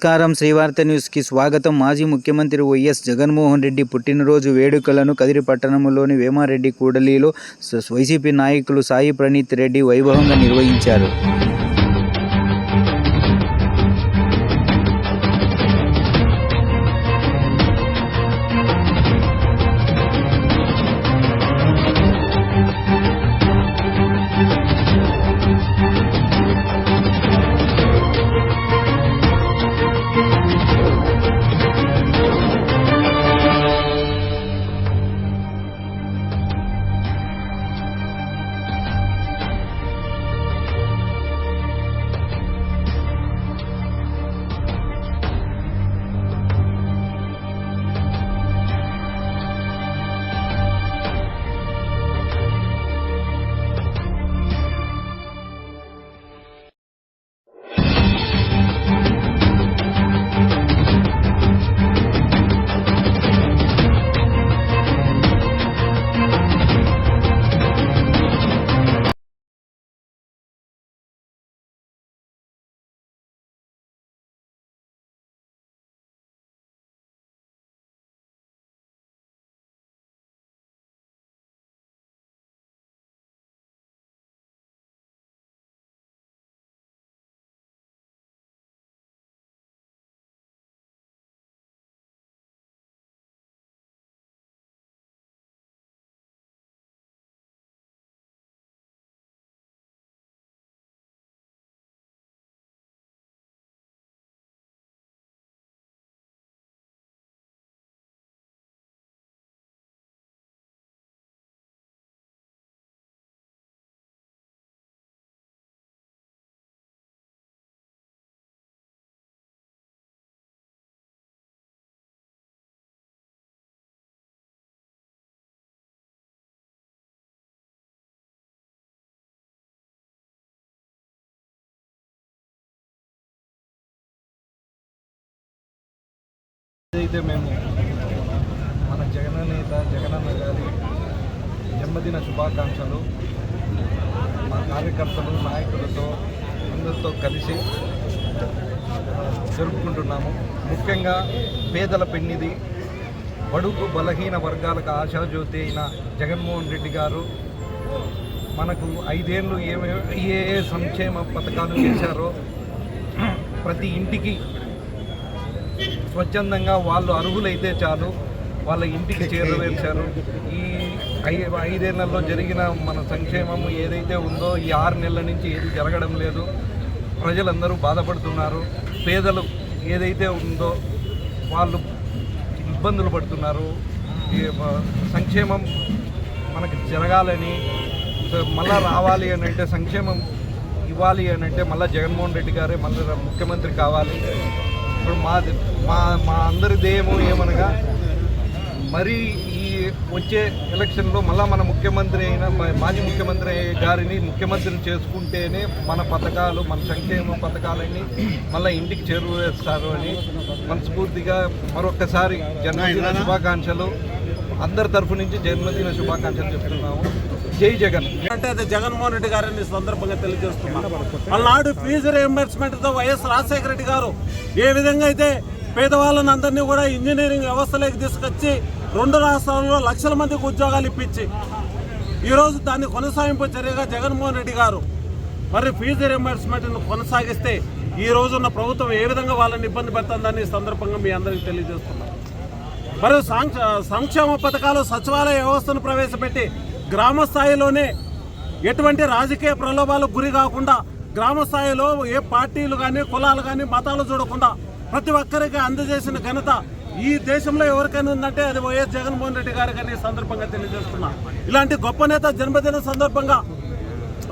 నమస్కారం. శ్రీవార్త న్యూస్కి స్వాగతం. మాజీ ముఖ్యమంత్రి వైఎస్ జగన్మోహన్ రెడ్డి పుట్టినరోజు వేడుకలను కదిరి పట్టణంలోని వేమారెడ్డి కూడలిలో వైసీపీ నాయకులు సాయి ప్రణీత్ రెడ్డి వైభవంగా నిర్వహించారు. అయితే మేము మన జగనన్న గారి జన్మదిన శుభాకాంక్షలు మా కార్యకర్తలు నాయకులతో అందరితో కలిసి జరుపుకుంటున్నాము. ముఖ్యంగా పేదల పెన్నిది, బడుగు బలహీన వర్గాలకు ఆశాజ్యోతి అయిన జగన్మోహన్ రెడ్డి గారు మనకు 5 ఏళ్ళు ఏ సంక్షేమ పథకాలు చేశారో ప్రతి ఇంటికి స్వచ్ఛందంగా వాళ్ళు అర్హులైతే చాలు వాళ్ళ ఇంటికి చేరవేశారు. ఈ 5 ఏళ్లలో జరిగిన మన సంక్షేమం ఏదైతే ఉందో ఈ 6 నెలల నుంచి ఏది జరగడం లేదు. ప్రజలందరూ బాధపడుతున్నారు. పేదలు ఏదైతే ఉందో వాళ్ళు ఇబ్బందులు పడుతున్నారు. సంక్షేమం మనకు జరగాలని మళ్ళా రావాలి అని అంటే, సంక్షేమం ఇవ్వాలి అని అంటే మళ్ళీ జగన్మోహన్ రెడ్డి గారే మళ్ళీ ముఖ్యమంత్రి కావాలి. ఇప్పుడు మా అందరి ధ్యేయము ఏమనగా, మరి ఈ వచ్చే ఎలక్షన్లో మళ్ళీ మన ముఖ్యమంత్రి అయిన మాజీ ముఖ్యమంత్రి గారిని ముఖ్యమంత్రిని చేసుకుంటేనే మన పథకాలు, మన సంక్షేమ పథకాలన్నీ మళ్ళీ ఇంటికి చేరువేస్తారు అని మనస్ఫూర్తిగా మరొక్కసారి జన్మదిన శుభాకాంక్షలు, అందరి తరఫు నుంచి జన్మదిన శుభాకాంక్షలు చెప్తున్నాము. జై జగన్. అంటే అది జగన్మోహన్ రెడ్డి గారిని సందర్భంగా తెలియజేస్తున్నాం. వాళ్ళనాడు ఫీజు రియంబర్స్మెంట్తో వైఎస్ రాజశేఖర రెడ్డి గారు ఏ విధంగా అయితే పేదవాళ్ళని అందరినీ కూడా ఇంజనీరింగ్ వ్యవస్థలోకి తీసుకొచ్చి 2 రాష్ట్రాల్లో లక్షల మందికి ఉద్యోగాలు ఇప్పించి ఈరోజు దాన్ని కొనసాగింపు చర్యగా జగన్మోహన్ రెడ్డి గారు మరి ఫీజు రియంబర్స్మెంట్ను కొనసాగిస్తే ఈ రోజున్న ప్రభుత్వం ఏ విధంగా వాళ్ళని ఇబ్బంది పెడుతుందని సందర్భంగా మీ అందరికీ తెలియజేస్తున్నాం. మరియు సంక్షేమ పథకాలు సచివాలయ వ్యవస్థను ప్రవేశపెట్టి గ్రామ స్థాయిలోనే ఎటువంటి రాజకీయ ప్రలోభాలకు గురి కాకుండా గ్రామ స్థాయిలో ఏ పార్టీలు కానీ కులాలు కానీ మతాలు చూడకుండా ప్రతి ఒక్కరికి అందజేసిన ఘనత ఈ దేశంలో ఎవరికైనా ఉందంటే అది వైఎస్ జగన్మోహన్ రెడ్డి గారికి అని సందర్భంగా తెలియజేస్తున్నా. ఇలాంటి గొప్ప నేత జన్మదిన సందర్భంగా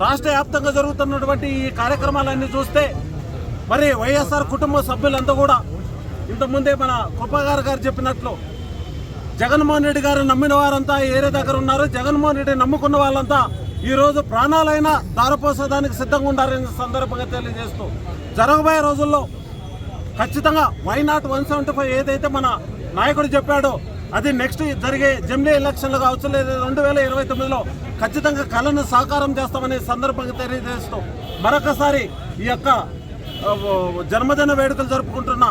రాష్ట్ర వ్యాప్తంగా జరుగుతున్నటువంటి ఈ కార్యక్రమాలన్నీ చూస్తే మరి వైఎస్ఆర్ కుటుంబ సభ్యులంతా కూడా ఇంతకుముందే మన కృపాగారు గారు చెప్పినట్లు జగన్మోహన్ రెడ్డి గారు నమ్మిన వారంతా ఏరే దగ్గర ఉన్నారు. జగన్మోహన్ రెడ్డి నమ్ముకున్న వాళ్ళంతా ఈరోజు ప్రాణాలైనా దారపోసేదానికి సిద్ధంగా ఉండారని సందర్భంగా తెలియజేస్తూ జరగబోయే రోజుల్లో ఖచ్చితంగా వైనాట్ 175 ఏదైతే మన నాయకుడు చెప్పాడో అది నెక్స్ట్ జరిగే జమిలీ ఎలక్షన్లు కావచ్చు లేదా 2029లో ఖచ్చితంగా కళను సాకారం చేస్తామనే సందర్భంగా తెలియజేస్తూ మరొకసారి ఈ యొక్క జన్మదిన వేడుకలు జరుపుకుంటున్న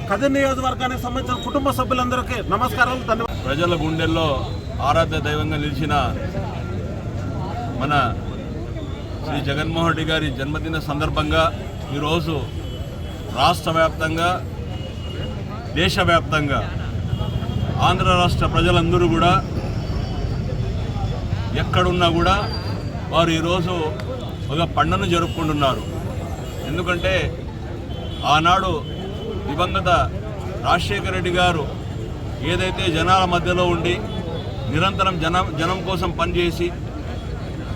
కదిరి నియోజకవర్గానికి సంబంధించిన కుటుంబ సభ్యులందరికీ నమస్కారాలు, ధన్యవాదాలు. ప్రజల గుండెల్లో ఆరాధ్య దైవంగా నిలిచిన మన శ్రీ జగన్మోహన్ రెడ్డి గారి జన్మదిన సందర్భంగా ఈరోజు రాష్ట్ర వ్యాప్తంగా, దేశవ్యాప్తంగా ఆంధ్ర రాష్ట్ర ప్రజలందరూ కూడా ఎక్కడున్నా కూడా వారు ఈరోజు ఒక పండుగను జరుపుకుంటున్నారు. ఎందుకంటే ఆనాడు దివంగత రాజశేఖర రెడ్డి గారు ఏదైతే జనాల మధ్యలో ఉండి నిరంతరం జనం కోసం పనిచేసి,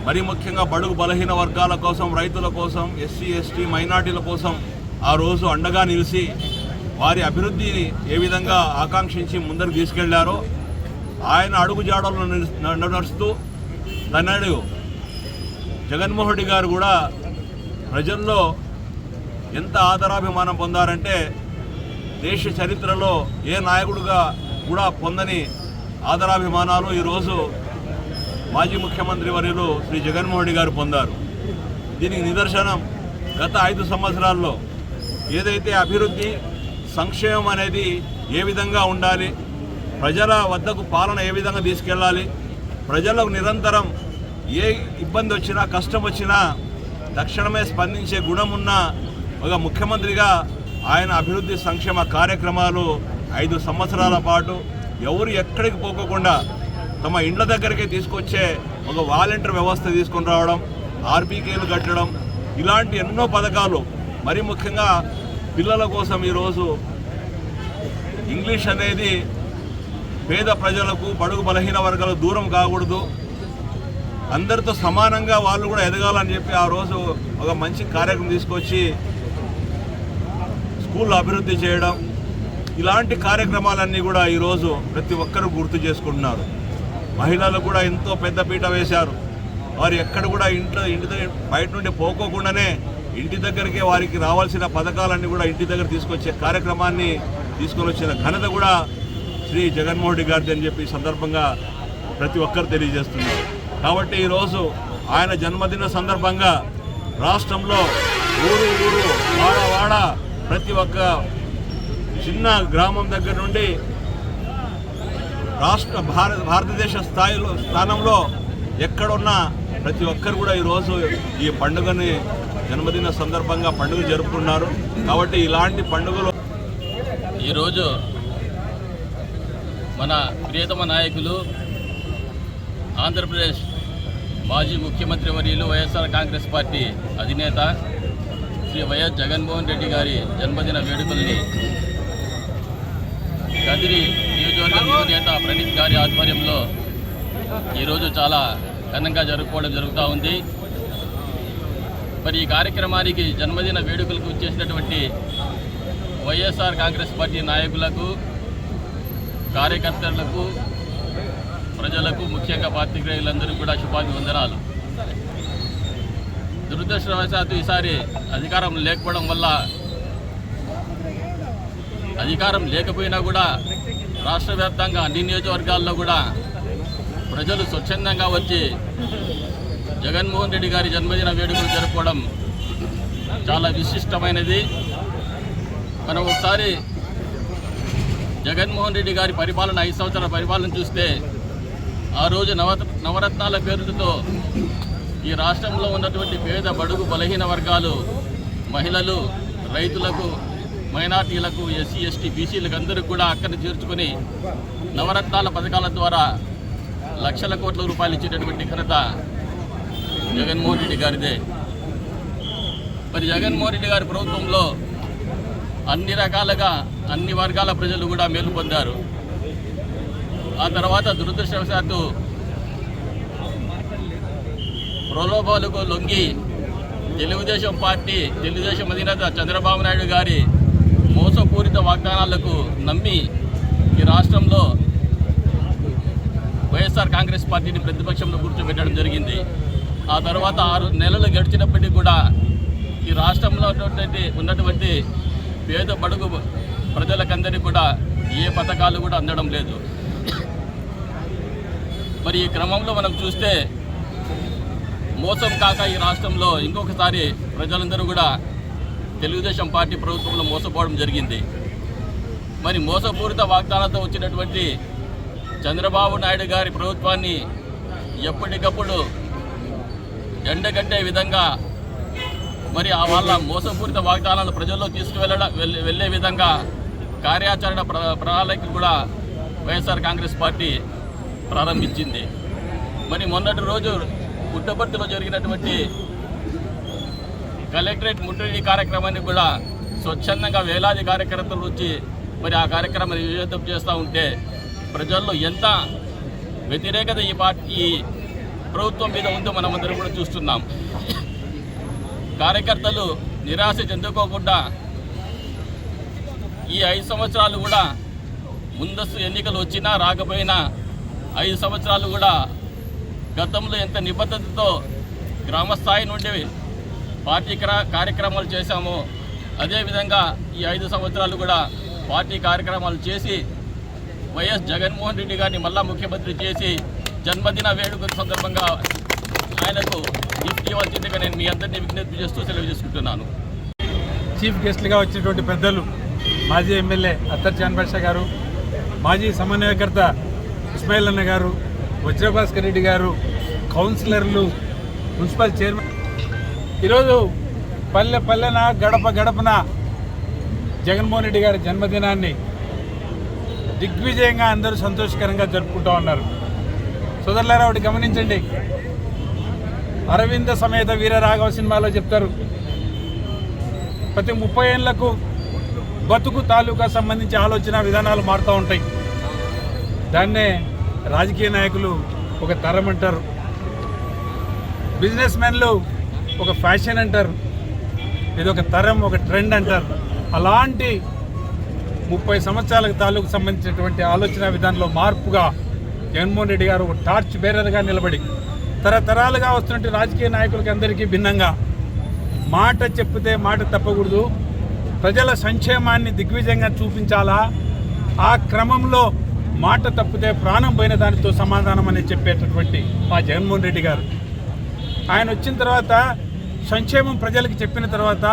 మరీ ముఖ్యంగా బడుగు బలహీన వర్గాల కోసం, రైతుల కోసం, ఎస్సీ ఎస్టీ మైనార్టీల కోసం ఆ రోజు అండగా నిలిచి వారి అభివృద్ధిని ఏ విధంగా ఆకాంక్షించి ముందరకు తీసుకెళ్లారో ఆయన అడుగుజాడలను నడుస్తూ తనడు జగన్మోహన్ రెడ్డి గారు కూడా ప్రజల్లో ఎంత ఆదరాభిమానం పొందారంటే దేశ చరిత్రలో ఏ నాయకుడిగా కూడా పొందని ఆదరాభిమానాలు ఈరోజు మాజీ ముఖ్యమంత్రి వర్యులు శ్రీ జగన్మోహన్ రెడ్డి గారు పొందారు. దీనికి నిదర్శనం గత 5 సంవత్సరాల్లో ఏదైతే అభివృద్ధి, సంక్షేమం అనేది ఏ విధంగా ఉండాలి, ప్రజల వద్దకు పాలన ఏ విధంగా తీసుకెళ్ళాలి, ప్రజలకు నిరంతరం ఏ ఇబ్బంది వచ్చినా, కష్టం వచ్చినా తక్షణమే స్పందించే గుణం ఉన్న ఒక ముఖ్యమంత్రిగా ఆయన అభివృద్ధి సంక్షేమ కార్యక్రమాలు 5 సంవత్సరాల పాటు ఎవరు ఎక్కడికి పోకోకుండా తమ ఇండ్ల దగ్గరికి తీసుకొచ్చే ఒక వాలంటీర్ వ్యవస్థ తీసుకొని రావడం, ఆర్బీకేలు కట్టడం, ఇలాంటి ఎన్నో పథకాలు. మరీ ముఖ్యంగా పిల్లల కోసం ఈరోజు ఇంగ్లీష్ అనేది పేద ప్రజలకు, బడుగు బలహీన వర్గాలకు దూరం కాకూడదు, అందరితో సమానంగా వాళ్ళు కూడా ఎదగాలని చెప్పి ఆ రోజు ఒక మంచి కార్యక్రమం తీసుకొచ్చి స్కూల్ అభివృద్ధి చేయడం, ఇలాంటి కార్యక్రమాలన్నీ కూడా ఈరోజు ప్రతి ఒక్కరూ గుర్తు చేసుకుంటున్నారు. మహిళలు కూడా ఎంతో పెద్దపీట వేశారు. వారు ఎక్కడ కూడా ఇంటి బయట నుండి పోకోకుండానే ఇంటి దగ్గరికే వారికి రావాల్సిన పథకాలన్నీ కూడా ఇంటి దగ్గర తీసుకొచ్చే కార్యక్రమాన్ని తీసుకొని వచ్చిన ఘనత కూడా శ్రీ జగన్మోహన్ రెడ్డి గారిది అని చెప్పి సందర్భంగా ప్రతి ఒక్కరు తెలియజేస్తున్నారు. కాబట్టి ఈరోజు ఆయన జన్మదిన సందర్భంగా రాష్ట్రంలో ఊరు ఊరు, వాడ వాడ, ప్రతి ఒక్క చిన్న గ్రామం దగ్గర నుండి భారతదేశ స్థానంలో ఎక్కడున్న ప్రతి ఒక్కరు కూడా ఈరోజు ఈ పండుగని జన్మదిన సందర్భంగా పండుగ జరుపుకున్నారు. కాబట్టి ఇలాంటి పండుగలు ఈరోజు మన ప్రియతమ నాయకులు, ఆంధ్రప్రదేశ్ మాజీ ముఖ్యమంత్రి వర్యులు, వైఎస్ఆర్ కాంగ్రెస్ పార్టీ అధినేత శ్రీ వైఎస్ జగన్మోహన్ రెడ్డి గారి జన్మదిన వేడుకల్ని కదిరి నియోజకవర్గం యువనేత ప్రణీత్ గారి ఆధ్వర్యంలో ఈరోజు చాలా ఘనంగా జరుపుకోవడం జరుగుతూ ఉంది. మరి ఈ కార్యక్రమానికి జన్మదిన వేడుకలకు వచ్చేసినటువంటి వైఎస్ఆర్ కాంగ్రెస్ పార్టీ నాయకులకు, కార్యకర్తలకు, ప్రజలకు, ముఖ్యంగా పాత్రికేయులందరూ కూడా శుభాభివందనాలు. దురదృష్టవశాత్తు ఈసారి అధికారం లేకపోవడం వల్ల, అధికారం లేకపోయినా కూడా రాష్ట్ర వ్యాప్తంగా అన్ని నియోజకవర్గాల్లో కూడా ప్రజలు స్వచ్ఛందంగా వచ్చి జగన్మోహన్ రెడ్డి గారి జన్మదిన వేడుకలు జరుపుకోవడం చాలా విశిష్టమైనది. మనం ఒకసారి జగన్మోహన్ రెడ్డి గారి పరిపాలన, 5 సంవత్సరాల పరిపాలన చూస్తే ఆ రోజు నవరత్నాల పేరుతో ఈ రాష్ట్రంలో ఉన్నటువంటి పేద బడుగు బలహీన వర్గాలు, మహిళలు, రైతులకు, మైనార్టీలకు, ఎస్సీ ఎస్టీ బీసీలకు అందరికీ కూడా అక్కడిని చేర్చుకొని నవరత్నాల పథకాల ద్వారా లక్షల కోట్ల రూపాయలు ఇచ్చేటటువంటి ఘనత జగన్మోహన్ రెడ్డి గారిదే. మరి జగన్మోహన్ రెడ్డి గారి ప్రభుత్వంలో అన్ని రకాలుగా అన్ని వర్గాల ప్రజలు కూడా మేలు పొందారు. ఆ తర్వాత దురదృష్టవశాత్తు ప్రలోభాలకు లొంగి తెలుగుదేశం పార్టీ, తెలుగుదేశం అధినేత చంద్రబాబు నాయుడు గారి మోసపూరిత వాగ్దానాలకు నమ్మి ఈ రాష్ట్రంలో వైఎస్ఆర్ కాంగ్రెస్ పార్టీని ప్రతిపక్షంలో కూర్చోబెట్టడం జరిగింది. ఆ తర్వాత 6 నెలలు గడిచినప్పటికీ కూడా ఈ రాష్ట్రంలో ఉన్నటువంటి పేద బడుగు ప్రజలకందరికీ కూడా ఏ పథకాలు కూడా అందడం లేదు. మరి ఈ క్రమంలో మనం చూస్తే మోసం కాక ఈ రాష్ట్రంలో ఇంకొకసారి ప్రజలందరూ కూడా తెలుగుదేశం పార్టీ ప్రభుత్వంలో మోసపోవడం జరిగింది. మరి మోసపూరిత వాగ్దానాలతో వచ్చినటువంటి చంద్రబాబు నాయుడు గారి ప్రభుత్వాన్ని ఎప్పటికప్పుడు ఎండగట్టే విధంగా మరి వాళ్ళ మోసపూరిత వాగ్దానాలు ప్రజల్లో వెళ్ళే విధంగా కార్యాచరణ ప్రణాళిక కూడా వైఎస్ఆర్ కాంగ్రెస్ పార్టీ ప్రారంభించింది. మరి మొన్నటి రోజు పుట్టపర్తిలో జరిగినటువంటి కలెక్టరేట్ ముట్టడి కార్యక్రమాన్ని కూడా స్వచ్ఛందంగా వేలాది కార్యకర్తలు వచ్చి మరి ఆ కార్యక్రమాన్ని విజయవంతం చేస్తూ ఉంటే ప్రజల్లో ఎంత వ్యతిరేకత ఈ ప్రభుత్వం మీద ఉందో మనమందరం కూడా చూస్తున్నాం. కార్యకర్తలు నిరాశ చెందుకోకుండా ఈ 5 సంవత్సరాలు కూడా ముందస్తు ఎన్నికలు వచ్చినా రాకపోయినా 5 సంవత్సరాలు కూడా గతంలో ఎంత నిబద్ధతతో గ్రామస్థాయి నుండి పార్టీ కార్యక్రమాలు చేశామో అదేవిధంగా ఈ 5 సంవత్సరాలు కూడా పార్టీ కార్యక్రమాలు చేసి వైఎస్ జగన్మోహన్ రెడ్డి గారిని మళ్ళా ముఖ్యమంత్రి చేసి జన్మదిన వేడుక సందర్భంగా ఆయనకు గిఫ్ట్ ఇవ్వాల్సిందిగా నేను మీ అందరినీ విజ్ఞప్తి చేస్తూ సెలవు చేసుకుంటున్నాను. చీఫ్ గెస్ట్లుగా వచ్చినటువంటి పెద్దలు మాజీ ఎమ్మెల్యే అత్తర్ చాన్బాషా గారు, మాజీ సమన్వయకర్త ఇస్మాయిల్ అన్న గారు, వజ్రభాస్కర్ రెడ్డి గారు, కౌన్సిలర్లు, మున్సిపల్ చైర్మన్, ఈరోజు పల్లె పల్లెన గడప గడపన జగన్మోహన్ రెడ్డి గారి జన్మదినాన్ని దిగ్విజయంగా అందరూ సంతోషకరంగా జరుపుకుంటూ ఉన్నారు. సోదరులారా, ఒకటి గమనించండి. అరవింద సమేత వీర రాఘవ సినిమాలో చెప్తారు, ప్రతి 30 ఏళ్లకు బతుకు తాలూకా సంబంధించి ఆలోచన విధానాలు మారుతూ ఉంటాయి. దాన్నే రాజకీయ నాయకులు ఒక తరం అంటారు, బిజినెస్ మెన్లు ఒక ఫ్యాషన్ అంటారు, ఇది ఒక తరం, ఒక ట్రెండ్ అంటారు. అలాంటి 30 సంవత్సరాలకు తాలూకు సంబంధించినటువంటి ఆలోచన విధానంలో మార్పుగా జగన్మోహన్ రెడ్డి గారు ఒక టార్చ్ బేరర్గా నిలబడి తరతరాలుగా వస్తున్నటువంటి రాజకీయ నాయకులకి అందరికీ భిన్నంగా మాట చెప్తే మాట తప్పకూడదు, ప్రజల సంక్షేమాన్ని దిగ్విజయంగా చూపించాలా, ఆ క్రమంలో మాట తప్పితే ప్రాణం పోయిన దానితో సమాధానం అని చెప్పేటటువంటి మా జగన్మోహన్ రెడ్డి గారు. ఆయన వచ్చిన తర్వాత సంక్షేమం ప్రజలకు చెప్పిన తర్వాత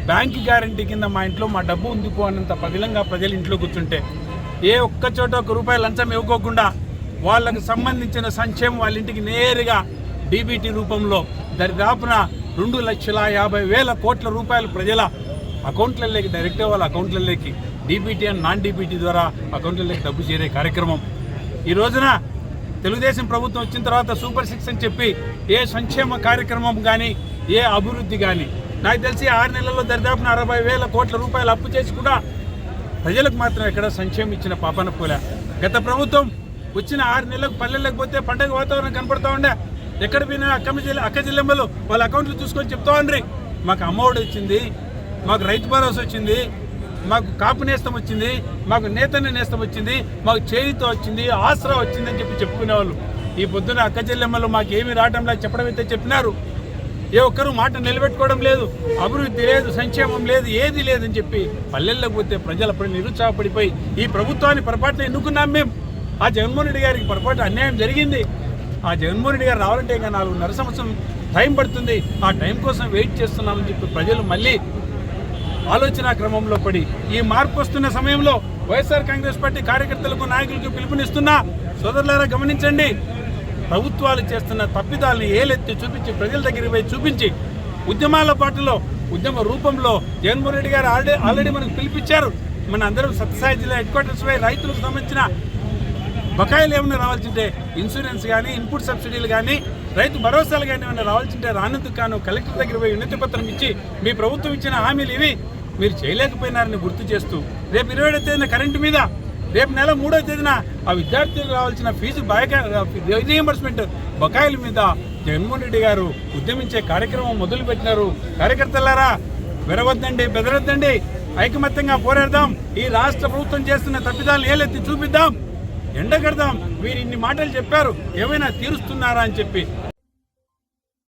బ్యాంక్ గ్యారంటీ కింద మా ఇంట్లో మా డబ్బు ఉందిపో అన్నంత పదిలంగా ప్రజలు ఇంట్లో కూర్చుంటే ఏ ఒక్క చోట ₹1 లంచం ఇవ్వకోకుండా వాళ్ళకు సంబంధించిన సంక్షేమం వాళ్ళ ఇంటికి నేరుగా డీబీటీ రూపంలో దరిదాపున 2,50,000 కోట్ల రూపాయలు ప్రజల అకౌంట్లలోకి డైరెక్ట్గా వాళ్ళ అకౌంట్లలోకి డీబీటీ అండ్ నాన్ డీబీటీ ద్వారా అకౌంట్లలోకి డబ్బు చేరే కార్యక్రమం. ఈ రోజున తెలుగుదేశం ప్రభుత్వం వచ్చిన తర్వాత సూపర్ 6 అని చెప్పి ఏ సంక్షేమ కార్యక్రమం కానీ ఏ అభివృద్ధి కానీ నాకు తెలిసి 6 నెలల్లో దరిదాపున 60,000 కోట్ల రూపాయలు అప్పు చేసి కూడా ప్రజలకు మాత్రం ఎక్కడ సంక్షేమం ఇచ్చిన పాపన పోలే. గత ప్రభుత్వం వచ్చిన 6 నెలలకు పల్లెలకు పోతే పండగ వాతావరణం కనపడతా ఉండే, ఎక్కడ పోయినా అక్క జిల్లెమ్మలు వాళ్ళ అకౌంట్లు చూసుకొని చెప్తా ఉండ్రి, మాకు అమ్మఒడి వచ్చింది, మాకు రైతు భరోసా వచ్చింది, మాకు కాపు నేస్తం వచ్చింది, మాకు నేతన్న నేస్తం వచ్చింది, మాకు చేయితో వచ్చింది, ఆసరా వచ్చింది అని చెప్పి చెప్పుకునేవాళ్ళు. ఈ పొద్దున అక్క జిల్లెమ్మలు మాకు ఏమీ రావడంలా చెప్పడం అయితే చెప్పినారు, ఏ ఒక్కరూ మాట నిలబెట్టుకోవడం లేదు, అభివృద్ధి లేదు, సంక్షేమం లేదు, ఏది లేదని చెప్పి పల్లెల్లోకి పోతే ప్రజలు అప్పుడు నిరుత్సాహపడిపోయి ఈ ప్రభుత్వాన్ని పొరపాటున ఎన్నుకున్నాం మేము. ఆ జగన్మోహన్ రెడ్డి గారికి పొరపాటు అన్యాయం జరిగింది. ఆ జగన్మోహన్ రెడ్డి గారు రావాలంటే ఇంకా 4.5 సంవత్సరం టైం పడుతుంది, ఆ టైం కోసం వెయిట్ చేస్తున్నామని చెప్పి ప్రజలు మళ్ళీ ఆలోచన క్రమంలో పడి ఈ మార్పు వస్తున్న సమయంలో వైఎస్ఆర్ కాంగ్రెస్ పార్టీ కార్యకర్తలకు నాయకులకు పిలుపునిస్తున్నా, సోదరులారా గమనించండి, ప్రభుత్వాలు చేస్తున్న తప్పిదాలను ఏలెత్తి చూపించి ప్రజల దగ్గరికి పోయి చూపించి ఉద్యమాల పాటలో ఉద్యమ రూపంలో జగన్మోహన్ రెడ్డి గారు ఆల్రెడీ మనకు పిలిపించారు. మన అందరం సత్యసాయి జిల్లా హెడ్ క్వార్టర్స్ పై రైతులకు సంబంధించిన బకాయిలు ఏమైనా రావాల్సింటే ఇన్సూరెన్స్ కానీ ఇన్పుట్ సబ్సిడీలు కానీ రైతు భరోసాలు కానీ ఏమైనా రావాల్సింటే రానందుకు కాను కలెక్టర్ దగ్గర పోయి వినతి పత్రం ఇచ్చి మీ ప్రభుత్వం ఇచ్చిన హామీలు ఇవి మీరు చేయలేకపోయినారని గుర్తు చేస్తూ రేపు 27వ తేదీన కరెంటు మీద, రేపు నెల 3వ తేదీన ఆ విద్యార్థులకు రావాల్సిన ఫీజు రీయింబర్స్మెంట్ బకాయిల మీద జగన్మోహన్ రెడ్డి గారు ఉద్యమించే కార్యక్రమం మొదలుపెట్టినారు. కార్యకర్తలారా, వెరవద్దండి, బెదరొద్దండి, ఐకమత్యంగా పోరాడదాం, ఈ రాష్ట్ర ప్రభుత్వం చేస్తున్న తప్పిదాలను ఏలెత్తి చూపిద్దాం, ఎండగడదాం. వీరు ఇన్ని మాటలు చెప్పారు, ఏమైనా తీరుస్తున్నారా అని చెప్పి